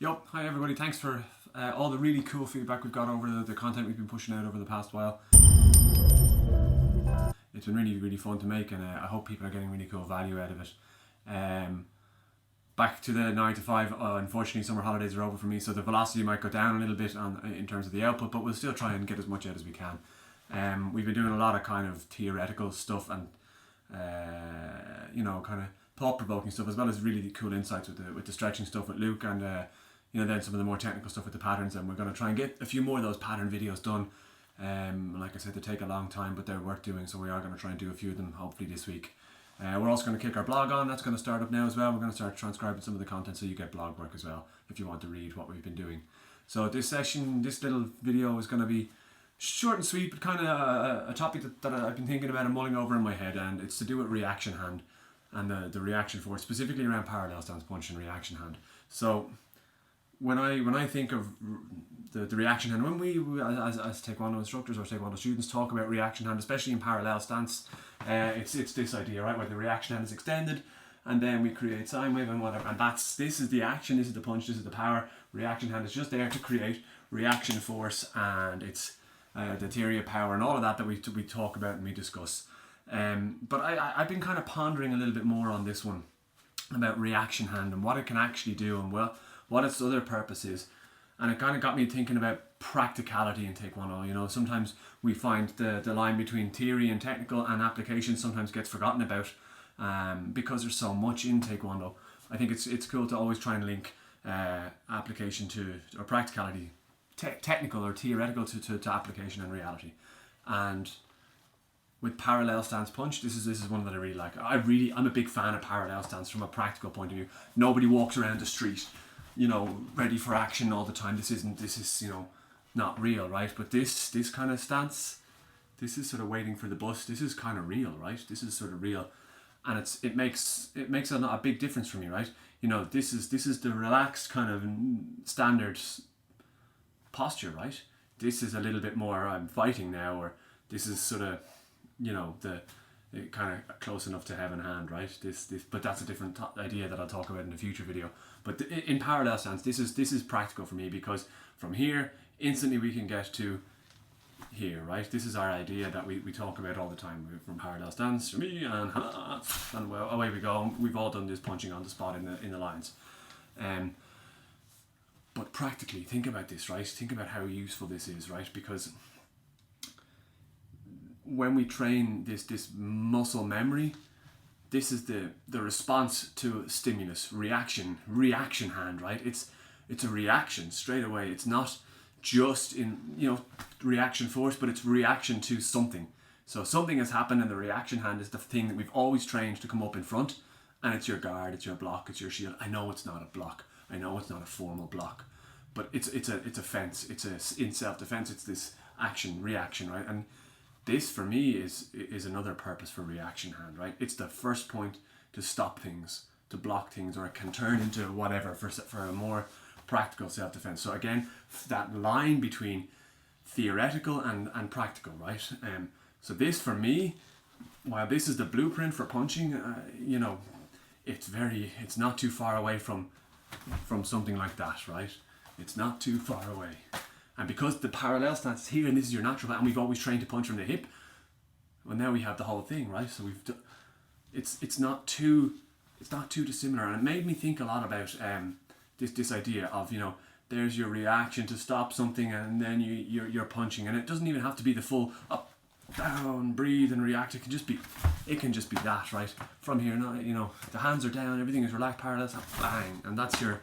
Yup, hi everybody, thanks for all the really cool feedback we've got over the content we've been pushing out over the past while. It's been really fun to make, and I hope people are getting really cool value out of it. Back to the 9 to 5, unfortunately summer holidays are over for me, so the velocity might go down a little bit in terms of the output, but we'll still try and get as much out as we can. We've been doing a lot of kind of theoretical stuff and kind of thought-provoking stuff, as well as really cool insights with the stretching stuff with Luke, and then some of the more technical stuff with the patterns, and we're going to try and get a few more of those pattern videos done. Like I said, they take a long time, but they're worth doing, so we are going to try and do a few of them hopefully this week. We're also going to kick our blog on. That's going to start up now as well. We're going to start transcribing some of the content so you get blog work as well if you want to read what we've been doing. So this little video is going to be short and sweet, but kind of a topic that I've been thinking about and mulling over in my head, and it's to do with reaction hand and the reaction force, specifically around parallel stance punch and reaction hand. So when I think of the reaction hand, when we as Taekwondo instructors or Taekwondo students talk about reaction hand, especially in parallel stance, it's this idea, right, where the reaction hand is extended, and then we create sine wave and whatever, and this is the action, this is the punch, this is the power. Reaction hand is just there to create reaction force, and it's the theory of power and all of that we talk about and we discuss. But I've been kind of pondering a little bit more on this one about reaction hand and what it can actually do, and what its other purpose is. And it kind of got me thinking about practicality in Taekwondo. Sometimes we find the line between theory and technical and application sometimes gets forgotten about because there's so much in Taekwondo. I think it's cool to always try and link application or practicality, technical or theoretical to application and reality. And with parallel stance punch, this is one that I really like. I'm a big fan of parallel stance from a practical point of view. Nobody walks around the street ready for action all the time. This is not real, right? But this kind of stance, this is sort of waiting for the bus. This is kind of real, right? This is sort of real, and it makes a big difference for me, right? This is the relaxed kind of standard posture, right? This is a little bit more I'm fighting now, or this is sort of the kind of close enough to heaven hand, right? But that's a different idea that I'll talk about in a future video. But in parallel stance, this is practical for me, because from here instantly we can get to here, right? This is our idea that we talk about all the time, from parallel stance for me, and well, away we go. We've all done this punching on the spot in the lines. But practically, think about this, right? Think about how useful this is, right? Because when we train this muscle memory, this is the response to stimulus, reaction hand, right? It's a reaction straight away. It's not just in reaction force, but it's reaction to something. So something has happened, and the reaction hand is the thing that we've always trained to come up in front, and it's your guard, it's your block, it's your shield. I know it's not a block. I know it's not a formal block, but it's a fence. It's in self-defense. It's this reaction, right? And this for me is another purpose for reaction hand, right? It's the first point to stop things, to block things, or it can turn into whatever for a more practical self-defense. So again, that line between theoretical and practical, right? So this for me, while this is the blueprint for punching, it's not too far away from something like that, right? It's not too far away. And because the parallel stance is here, and this is your natural, and we've always trained to punch from the hip, well, now we have the whole thing, right? So it's not too dissimilar, and it made me think a lot about this idea of there's your reaction to stop something, and then you're punching, and it doesn't even have to be the full up, down, breathe, and react. It can just be that, right? From here, the hands are down, everything is relaxed, parallel stance, bang, and that's your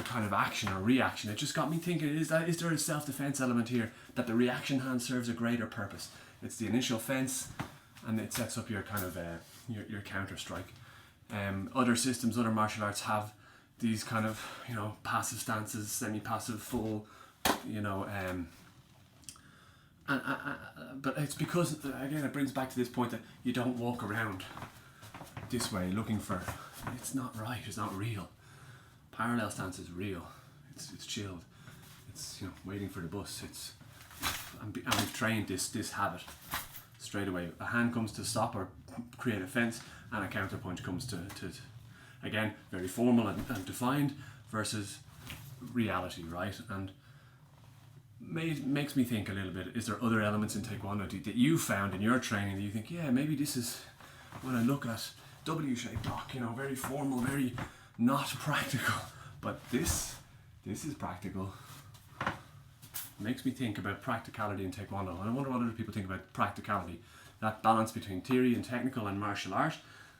kind of action or reaction. It just got me thinking, is there a self-defense element here, that the reaction hand serves a greater purpose? It's the initial fence, and it sets up your kind of your counter strike. Other systems, other martial arts have these kind of passive stances, semi-passive, full, but it's because, again, it brings back to this point that you don't walk around this way looking for, it's not right, it's not real. Parallel stance is real. It's chilled. It's waiting for the bus. And we've trained this habit straight away. A hand comes to stop or create a fence, and a counter punch comes to again, very formal and defined, versus reality, right? And makes me think a little bit, is there other elements in Taekwondo that you found in your training that you think, yeah, maybe this is, when I look at W-shaped block, you know, very formal, very not practical, but this is practical. Makes me think about practicality in Taekwondo, and I wonder what other people think about practicality, that balance between theory and technical and martial art,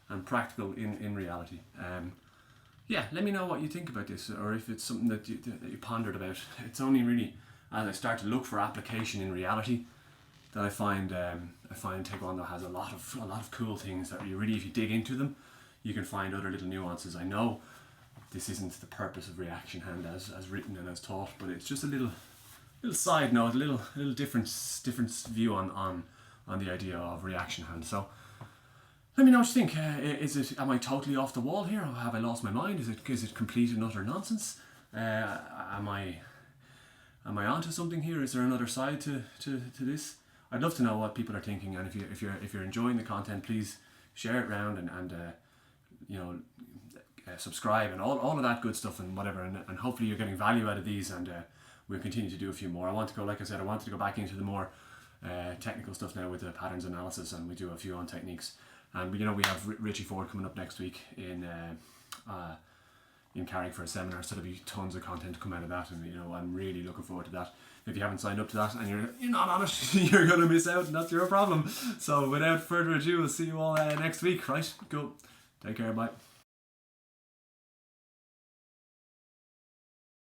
and practical in reality. Yeah, let me know what you think about this, or if it's something that you pondered about. It's only really as I start to look for application in reality that I find Taekwondo has a lot of cool things that you really, if you dig into them, you can find other little nuances. I know this isn't the purpose of reaction hand as written and as taught, but it's just a little side note, a little different view on the idea of reaction hand. So let me know what you think. Am I totally off the wall here, or have I lost my mind? Is it complete and utter nonsense? Am I onto something here? Is there another side to this? I'd love to know what people are thinking, and if you're enjoying the content, please share it around and subscribe and all of that good stuff and whatever, and hopefully you're getting value out of these, and we'll continue to do a few more. I wanted to go back into the more technical stuff now with the patterns analysis, and we do a few on techniques. And we have Richie Ford coming up next week in Carrick for a seminar, so there'll be tons of content to come out of that, and I'm really looking forward to that. If you haven't signed up to that and you're not on it, you're going to miss out, and that's your problem. So without further ado, we'll see you all next week, right? Cool. Take care, bye.